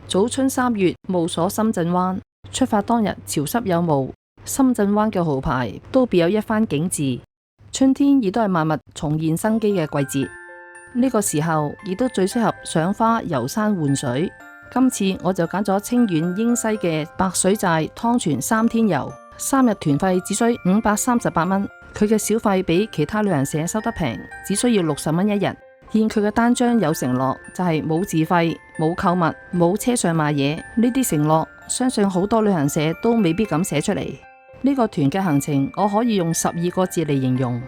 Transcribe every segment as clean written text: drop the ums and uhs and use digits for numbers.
早春3月，霧鎖深圳灣。出發當日潮濕有霧，深圳灣嘅豪牌都別有一番景致。春天亦都係萬物重現生機嘅季節，呢個時候亦都最適合賞花、遊山玩水。今次我就揀咗清遠英西嘅白水寨湯泉3天遊，3日團費只需538蚊。佢嘅小費比其他旅行社收得平，只需要60蚊一日。見佢嘅單張有承諾，就係冇自費、冇購物、冇車上買嘢。呢啲承諾，相信好多旅行社都未必敢寫出嚟。呢個團嘅行程，我可以用12個字嚟形容：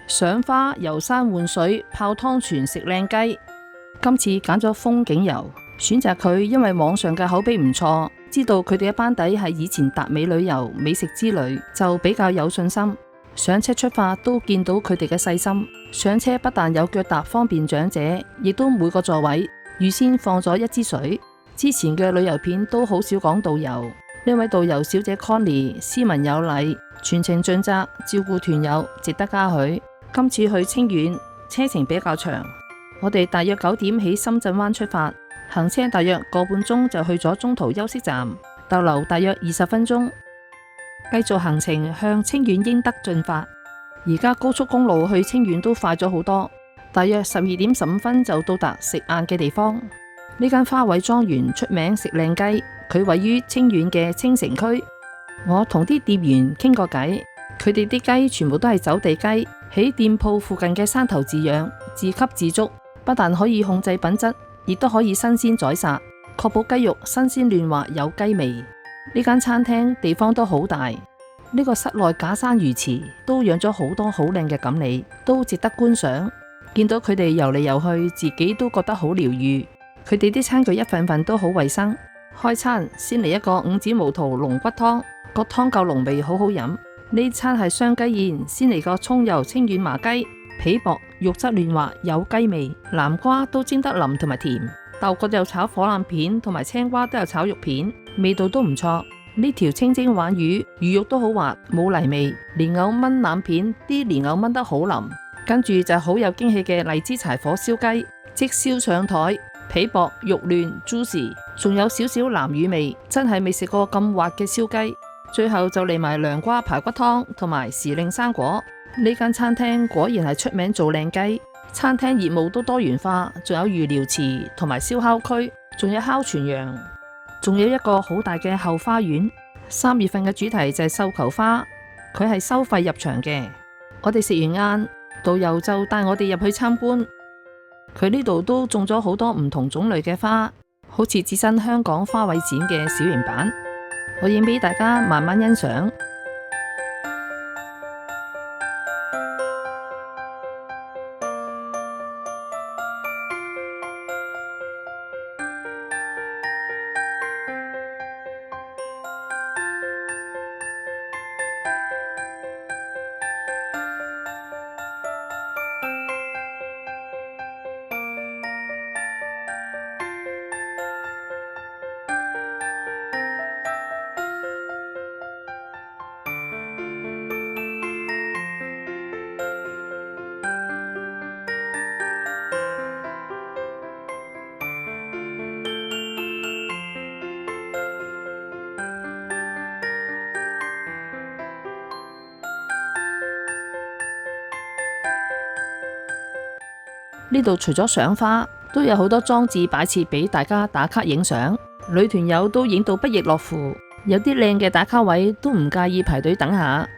賞花、遊山玩水、泡湯泉、食靚雞。今次揀咗風景遊，選擇佢因為網上嘅口碑唔錯，知道佢哋嘅班底係以前達美旅遊、美食之旅，就比較有信心。上車出發都見到佢哋嘅細心，上車不但有腳踏方便長者，亦都每個座位預先放咗一支水。之前嘅旅遊片都好少講導遊，呢位導遊小姐 Connie 斯文有禮，全程盡責照顧團友，值得嘉許。今次去清遠車程比較長，我哋大約9點喺深圳灣出發，行車大約個半鐘就去咗中途休息站，逗留大約20分鐘。繼續行程向清遠英德進發，而家高速公路去清遠都快咗好多，大約12點15分就到達食晏嘅地方。呢間花卉莊園出名食靚雞，佢位於清遠嘅清城區。我同啲店員傾過偈，佢哋啲雞全部都係走地雞，喺店鋪附近嘅山頭飼養，自給自足，不但可以控制品質，亦都可以新鮮宰殺，確保雞肉新鮮嫩滑有雞味。呢間餐廳地方都好大，呢個室內假山魚池都養咗好多好靚嘅錦鯉，都值得觀賞。見到佢哋游嚟游去，自己都覺得好療愈。佢哋啲餐具一份份都好衛生。開餐先嚟一個5指毛肚龍骨湯，個湯夠濃味，好好飲。呢餐係雙雞宴，先嚟個蔥油清遠麻雞，皮薄肉質嫩滑有雞味。南瓜都煎得腍同埋甜，豆角又炒火腩片，同埋青瓜都有炒肉片，味道都唔錯。呢條清蒸鯇魚，魚肉都好滑，冇泥味。蓮藕炆腩片，啲蓮藕炆得好腍。跟住就好有驚喜嘅荔枝柴火燒雞，即燒上台，皮薄肉嫩 juicy， 仲有少少南乳味，真係未食過咁滑嘅燒雞。最後就嚟埋涼瓜排骨湯同埋時令生果。呢間餐廳果然係出名做靚雞，餐廳業務都多元化，仲有魚寮池同埋燒烤區，仲有烤全羊。仲有一個好大嘅後花園，3月份嘅主題就係繡球花，佢係收費入場嘅。我哋食完晏，導遊就帶我哋入去參觀。佢呢度都種咗好多唔同種類嘅花，好似置身香港花卉展嘅小型版。我影俾大家慢慢欣賞。呢度除咗賞花，都有好多裝置擺設俾大家打卡影相。女團友都影到不亦樂乎，有啲靚嘅打卡位都唔介意排隊等下。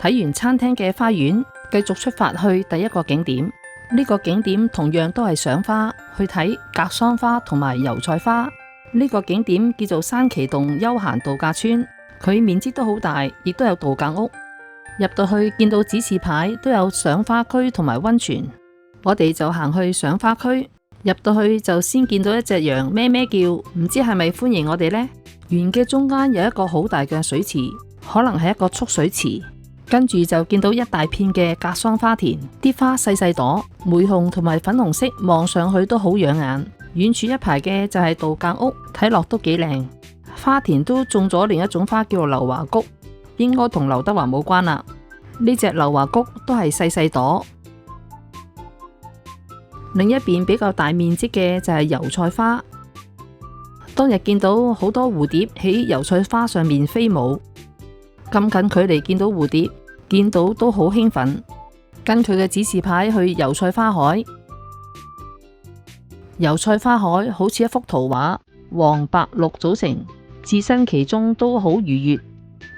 睇完餐廳嘅花園，繼續出發去第一個景點。呢個景點同樣都係賞花，去睇格桑花同埋油菜花。呢個景點叫做山崎洞休閒度假村，佢面積都好大，亦都有度假屋。入到去見到指示牌，都有賞花區同埋溫泉。我哋就行去賞花區，入到去就先見到一隻羊咩咩叫，唔知係咪歡迎我哋呢？園嘅中間有一個好大嘅水池，可能係一個蓄水池。跟住就見到一大片嘅格桑花田，啲花細細朵，玫紅同埋粉紅色，望上去都好養眼。遠處一排嘅就係度假屋，睇落都幾靚。花田都種咗另一種花叫做劉華菊，應該同劉德華冇關啦。呢隻劉華菊都係細細朵。另一邊比較大面積嘅就係油菜花，當日見到好多蝴蝶喺油菜花上面飛舞，咁近距離見到蝴蝶，見到都好興奮。跟佢嘅指示牌去油菜花海。油菜花海好似一幅圖畫，黃白綠組成，置身其中都好愉悅。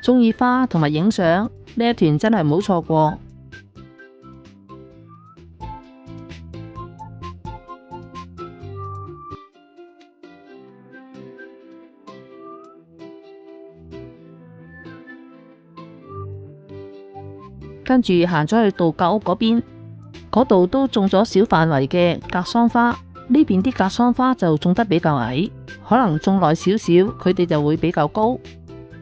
鍾意花同埋影相，呢一團真係唔好錯過。跟住行咗去度假屋嗰邊，嗰度都種咗小範圍嘅格桑花。呢邊啲格桑花就種得比較矮，可能種耐少少，佢哋就會比較高。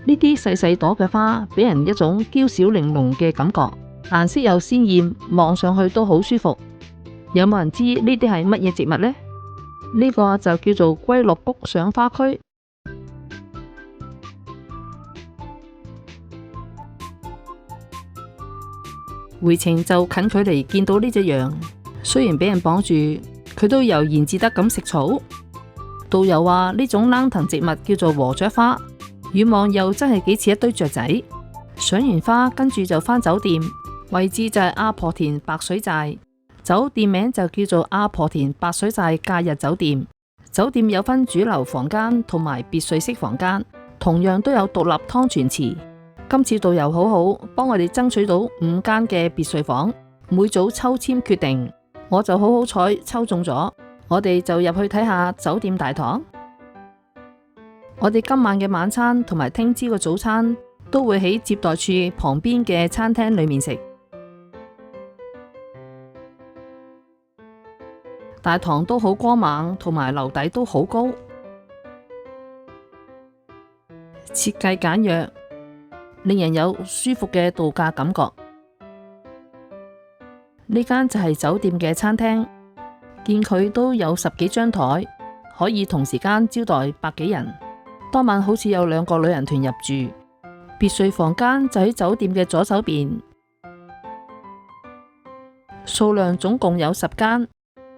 呢啲細細朵嘅花，俾人一種嬌小玲瓏嘅感覺，顏色又鮮艷，望上去都好舒服。有冇人知呢啲係乜嘢植物呢？呢個就叫做龜苓菊賞花區。回程就近距離見到呢隻羊，雖然俾人綁住，佢都悠然自得咁食草。導遊話呢種冷藤植物叫做禾雀花，遠望又真係幾似一堆雀仔。賞完花跟住就返酒店，位置就係阿婆田白水寨，酒店名就叫做阿婆田白水寨假日酒店。酒店有分主樓房間同埋別墅式房間，同樣都有獨立湯泉池。今次導遊好好，幫我哋爭取到5間嘅別墅房，每組抽籤決定，我就好好彩抽中咗。我哋就入去睇下酒店大堂。我哋今晚嘅晚餐同埋聽朝嘅早餐都會喺接待處旁邊嘅餐廳裏面食。大堂都好光猛，同埋樓底都好高，設計簡約，令人有舒服嘅度假感覺。呢間就係酒店嘅餐廳，見佢都有10幾張台，可以同時間招待100幾人。當晚好似有2個旅行團入住。別墅房間就喺酒店嘅左手邊，數量總共有10間。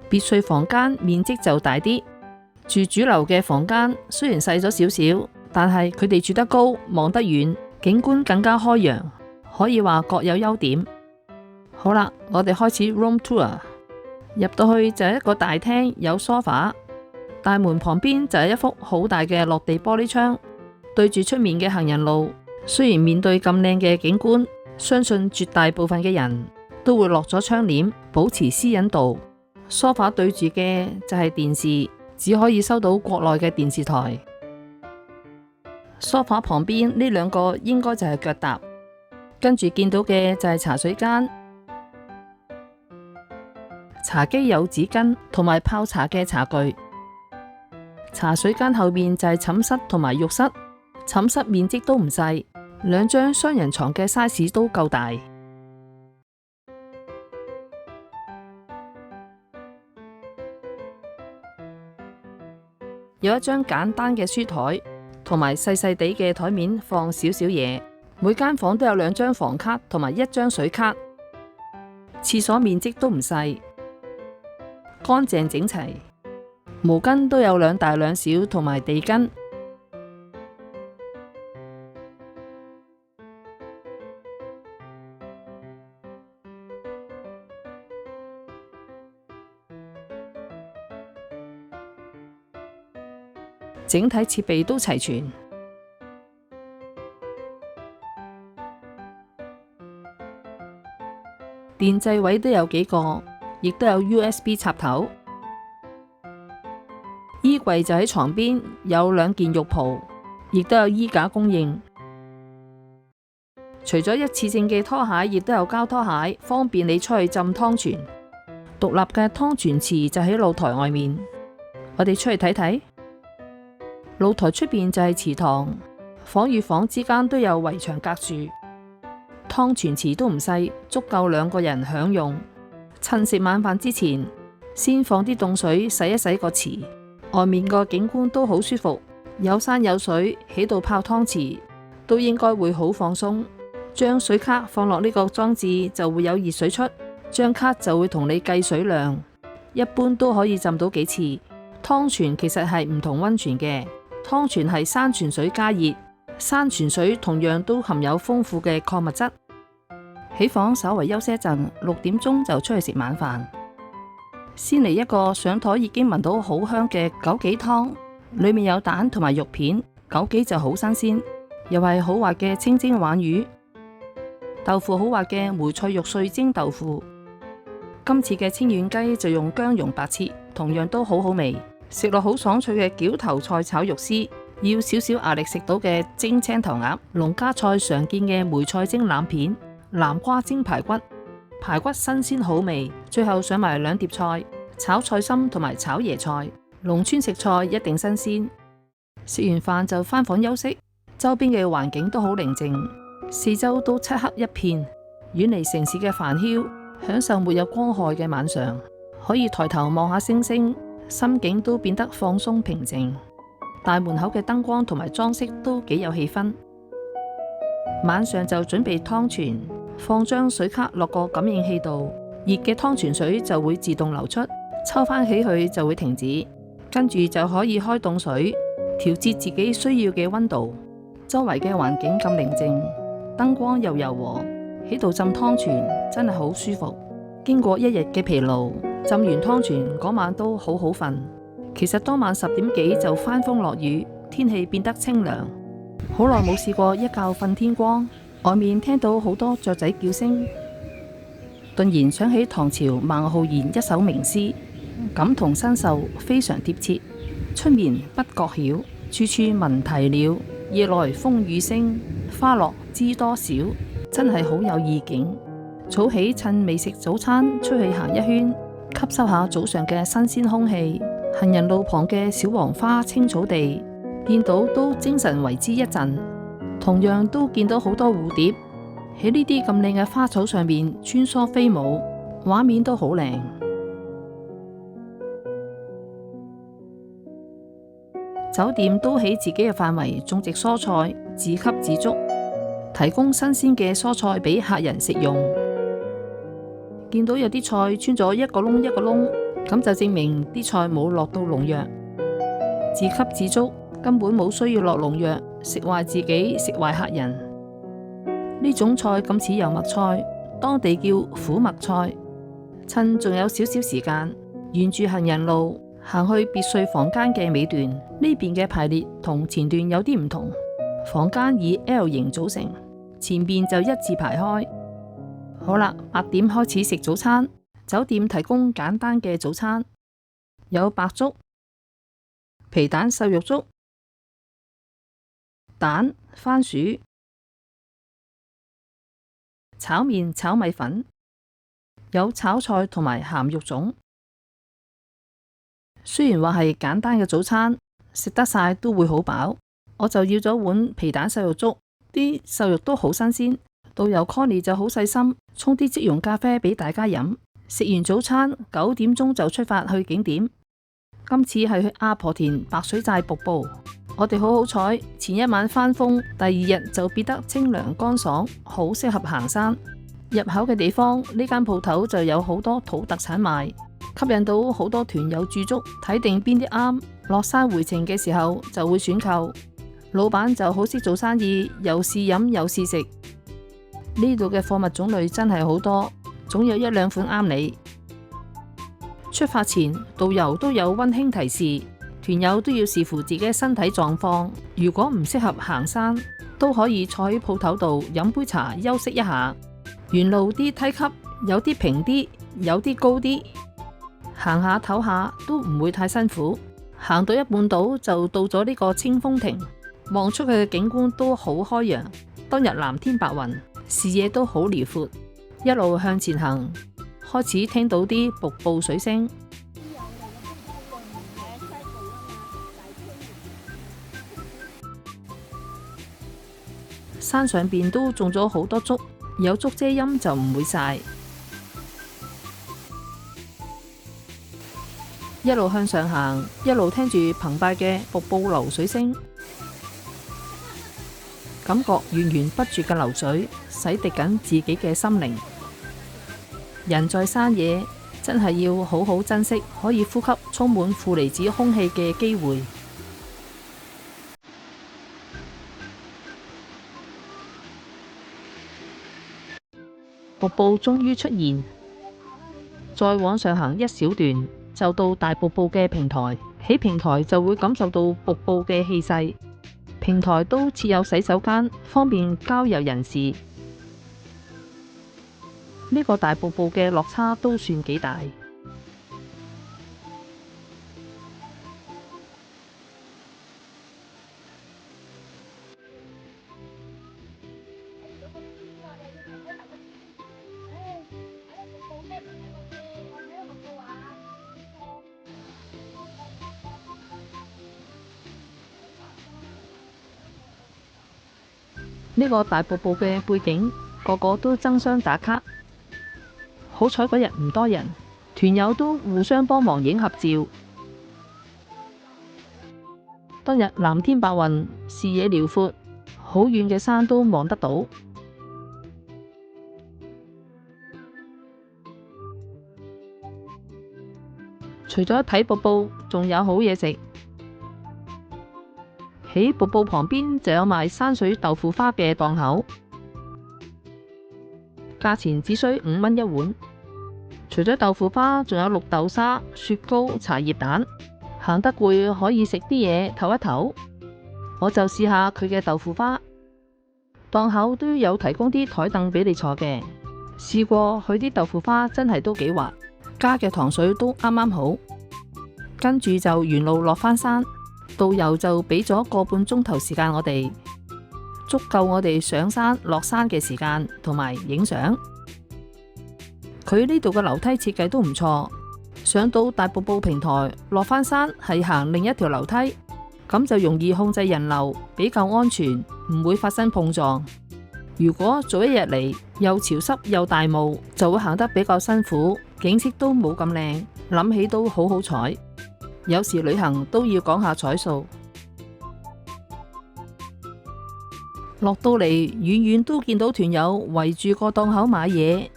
別墅房間面積就大啲，住主樓嘅房間雖然細咗少少，但係佢哋住得高，望得遠，景觀更加開揚，可以話各有優點。好啦，我哋開始 room tour。入到去就係一個大廳，有梳化，大門旁邊就係一幅好大嘅落地玻璃窗，對住出面嘅行人路。雖然面對咁靚嘅景觀，相信絕大部分嘅人都會落咗窗簾，保持私隱度。梳化對住嘅就係電視，只可以收到國內嘅電視台。梳化旁邊呢2個應該就係腳踏，跟住見到嘅就係茶水間，茶几有紙巾同埋泡茶嘅茶具。茶水間後面就係寢室同埋浴室，寢室面積都唔細，2張雙人床嘅 size 都夠大。有一張簡單嘅書台，同埋細細地嘅台面放少少嘢。每間房都有2張房卡同埋1張水卡。廁所面積都唔細，乾淨整齊，毛巾都有2大2小同埋地巾。整體設備都齊全，電掣位都有幾個，亦都有 USB 插頭。衣櫃就喺床邊，有2件浴袍，亦都有衣架供應。除咗一次性嘅拖鞋，亦都有膠拖鞋，方便你出去浸湯泉。獨立嘅湯泉池就喺露台外面，我哋出去睇睇。露台出邊就係池塘，房與房之間都有圍牆隔住。湯泉池都唔細，足夠2個人享用。趁食晚飯之前，先放啲凍水洗一洗個池。外面個景觀都好舒服，有山有水，喺度泡湯池都應該會好放鬆。將水卡放落呢個裝置就會有熱水出，張卡就會同你計水量，一般都可以浸到幾次。湯泉其實係唔同溫泉嘅。湯泉係山泉水加熱，山泉水同樣都含有豐富嘅礦物質。起房稍為休息一陣，6點鐘就出去食晚飯。先嚟一個上枱已經聞到好香嘅枸杞湯，裏面有蛋同埋肉片，枸杞就好新鮮，又係好滑嘅清蒸鯇魚，豆腐好滑嘅梅菜肉碎蒸豆腐。今次嘅清遠雞就用薑蓉白切，同樣都好好味，食落好爽脆嘅絞頭菜炒肉絲，要少少壓力食到嘅蒸青頭鴨，農家菜常見嘅梅菜蒸腩片，南瓜蒸排骨，排骨新鮮好味。最後上埋2碟菜，炒菜心同埋炒椰菜。農村食菜一定新鮮。食完飯就返房休息，周邊嘅環境都好寧靜，四周都漆黑一片，遠離城市嘅煩囂，享受沒有光害嘅晚上，可以抬頭望下星星，心境都變得放鬆平靜。大門口嘅燈光同埋裝飾都幾有氣氛。晚上就準備湯泉，放張水卡落個感應器度，熱嘅湯泉水就會自動流出，抽返起去就會停止，跟住就可以開凍水，調節自己需要嘅溫度。周圍嘅環境咁寧靜，燈光又柔和，喺度浸湯泉真係好舒服。經過一日嘅疲勞，浸完湯泉嗰晚都好好瞓。其實當晚10點幾就翻風落雨，天氣變得清涼。好耐冇試過一覺瞓天光，外面聽到好多雀仔叫聲，頓然想起唐朝孟浩然一首名詩，感同身受，非常貼切。春眠不覺曉，處處聞啼鳥。夜來風雨聲，花落知多少。真係好有意境。早起趁未食早餐，出去行一圈，吸收下早上嘅新鮮空氣。行人路旁嘅小黃花青草地，見到都精神為之一振。同樣都見到好多蝴蝶喺呢啲咁靚嘅花草上面穿梭飛舞，畫面都好靚。酒店都喺自己嘅範圍種植蔬菜，自給自足，提供新鮮嘅蔬菜俾客人食用。見到有啲菜穿咗一個窿一個窿，咁就證明啲菜冇落到農藥。自給自足根本冇需要落農藥，食壞自己，食壞客人。呢種菜咁似油麥菜，當地叫苦麥菜。趁仲有少少時間，沿住行人路行去別墅房間嘅尾段，呢邊嘅排列同前段有啲唔同。房間以 L 型組成，前面就一字排開。好啦，8點開始食早餐。酒店提供簡單嘅早餐，有白粥、皮蛋瘦肉粥、蛋、番薯、炒麵、炒米粉，有炒菜同埋鹹肉粽。雖然話係簡單嘅早餐，食得晒都會好飽。我就要咗碗皮蛋瘦肉粥，啲瘦肉都好新鮮。導遊 Connie 就好細心，沖啲即溶咖啡俾大家飲。食完早餐9點鐘就出發去景點。今次係去阿婆田白水寨瀑布。我哋好彩，前一晚翻風，第2日就變得清涼乾爽，好適合行山。入口嘅地方呢間鋪頭就有好多土特產賣，吸引到好多團友駐足，睇定邊啲啱。落山回程嘅時候就會選購。老闆就好識做生意，又試飲又試食。呢度嘅貨物種類真係好多，總有1-2款啱你。出發前，導遊都有溫馨提示，團友都要視乎自己身體狀況，如果唔適合行山，都可以坐喺鋪頭度飲杯茶休息一下。沿路啲梯級有啲平啲，有啲高啲，行下唞下都唔會太辛苦。行到一半島就到咗呢個清風亭，望出去嘅景觀都好開揚。當日藍天白雲，視野都好遼闊。一路向前行，開始聽到啲瀑布水聲。山上邊都種咗好多竹，有竹遮陰就唔會曬。一路向上行，一路聽住澎湃嘅瀑布流水聲，感覺源源不絕嘅流水洗滌緊自己嘅心靈。人在山野，真係要好好珍惜可以呼吸充滿負離子空氣嘅機會。瀑布終於出現，再往上行一小段就到大瀑布嘅平台。喺平台就會感受到瀑布嘅氣勢。平台都設有洗手間，方便郊遊人士。呢個大瀑布嘅落差都算幾大。呢個大瀑布嘅背景，個個都爭相打卡。好彩嗰日唔多人，團友都互相幫忙影合照。當日藍天白雲，視野遼闊，好遠嘅山都望得到。除咗睇瀑布，仲有好嘢食。喺瀑布旁邊就有賣山水豆腐花嘅檔口，價錢只需5蚊一碗。除咗豆腐花，仲有綠豆沙、雪糕、茶葉蛋。行得攰可以食啲嘢唞一唞。我就試下佢嘅豆腐花。檔口都有提供啲台凳俾你坐嘅，試過佢啲豆腐花真係都幾滑，加嘅糖水都啱啱好。跟住就沿路落返山。導遊就俾咗個半鐘頭時間我哋，足夠我哋上山落山嘅時間同埋影相。佢呢度嘅樓梯設計都唔錯，上到大瀑布平台落返山係行另一條樓梯，咁就容易控制人流，比較安全，唔會發生碰撞。如果早一日嚟又潮濕又大霧，就會行得比較辛苦，景色都冇咁靚，諗起都好好彩。有時旅行都要講下彩數。落到嚟遠遠都見到團友圍住個檔口買嘢，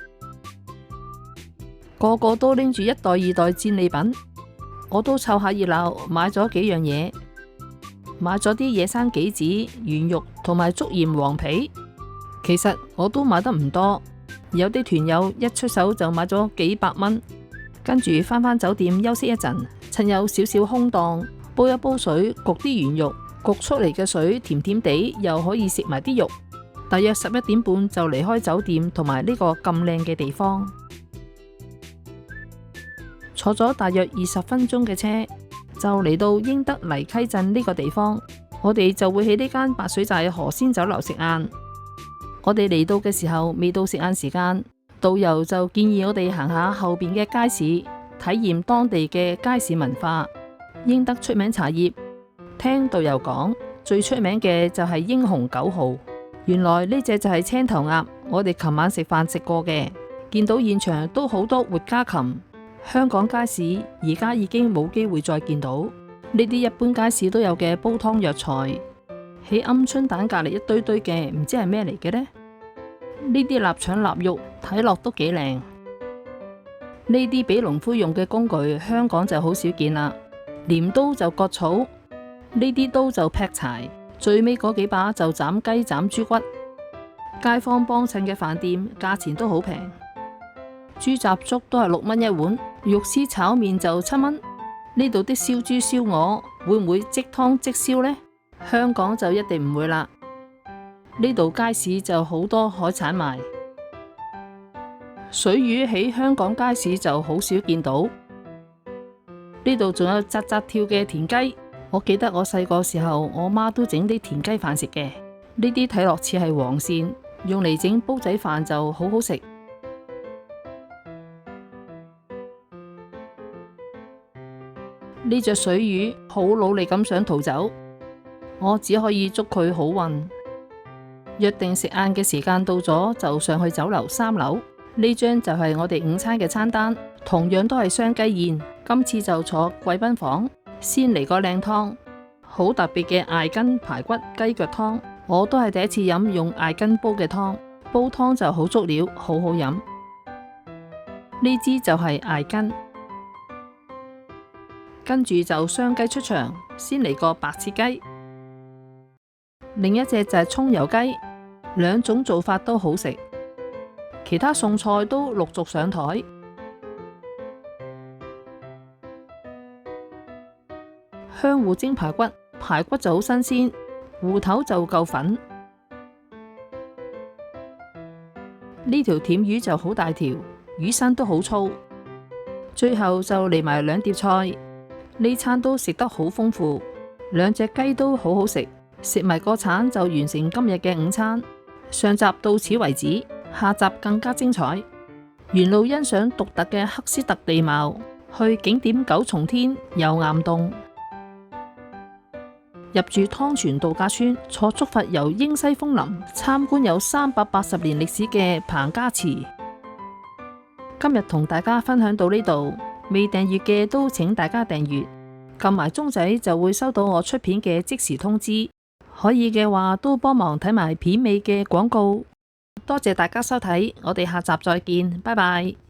個個都拎住一袋二袋戰利品，我都湊下熱鬧，買咗幾樣嘢，買咗啲野生杞子、圓肉同埋竹鹽黃皮。其實我都買得唔多，有啲團友一出手就買咗幾百蚊，跟住返酒店休息一陣。趁有少少空檔，煲一煲水，焗啲圓肉，焗出嚟嘅水甜甜地，又可以食埋啲肉。大約11點半就離開酒店同埋呢個咁靚嘅地方，坐咗大約20分鐘嘅車，就嚟到英德黎溪鎮呢個地方。我哋就會喺呢間白水寨河鮮酒樓食晏。我哋嚟到嘅時候未到食晏時間，導遊就建議我哋行下後邊嘅街市，體驗當地嘅街市文化。英德出名茶葉，聽導遊講最出名嘅就係英雄9號。原來呢隻就係青頭鴨，我哋琴晚食飯食過嘅。見到現場都好多活家禽，香港街市而家已經冇機會再見到呢啲，一般街市都有嘅煲湯藥材。喺鵪鶉蛋隔籬一堆堆嘅，唔知係咩嚟嘅呢？呢啲臘腸臘肉睇落都幾靚。呢啲俾農夫用嘅工具，香港就好少見啦。鐮刀就割草，呢啲刀就劈柴，最尾嗰幾把就斬雞斬豬骨。街坊幫襯嘅飯店價錢都好平，豬雜粥都係6蚊一碗，肉絲炒麵就7蚊。呢度啲燒豬燒鵝會唔會即湯即燒呢？香港就一定唔會啦。呢度街市就好多海產賣。水魚喺香港街市就好少見到，呢度仲有扎扎跳嘅田雞。我記得我細個時候，我媽都整啲田雞飯食嘅。呢啲睇落似係黃鱔，用嚟整煲仔飯就好好食。呢隻水魚好努力咁想逃走，我只可以祝佢好運。約定食晏嘅時間到咗，就上去酒樓3樓。呢張就係我哋午餐嘅餐單，同樣都係雙雞宴。今次就坐貴賓房，先嚟個靚湯，好特別嘅艾根排骨雞腳湯。我都係第一次飲用艾根煲嘅湯，煲湯就好足料，好好飲。呢支就係艾根，跟住就雙雞出場，先嚟個白切雞，另一隻就係蔥油雞，兩種做法都好食。其他餸菜都陸續上台。香芋蒸排骨，排骨就好新鮮，芋頭就夠粉。呢條甜魚就好大條，魚身都好粗。最後就嚟埋2碟菜，呢餐都食得好豐富。2隻雞都好好食，食埋個橙就完成今日嘅午餐。上集到此為止，下集更加精彩。沿路欣賞獨特嘅喀斯特地貌，去景點9重天、有岩洞，入住湯泉度假村，坐竹筏遊英西楓林，參觀有380年歷史嘅彭家祠。今日同大家分享到呢度，未訂閱嘅都請大家訂閱，撳埋鐘仔就會收到我出片嘅即時通知。可以嘅話都幫忙睇埋片尾嘅廣告。多謝大家收睇，我哋下集再見，拜拜。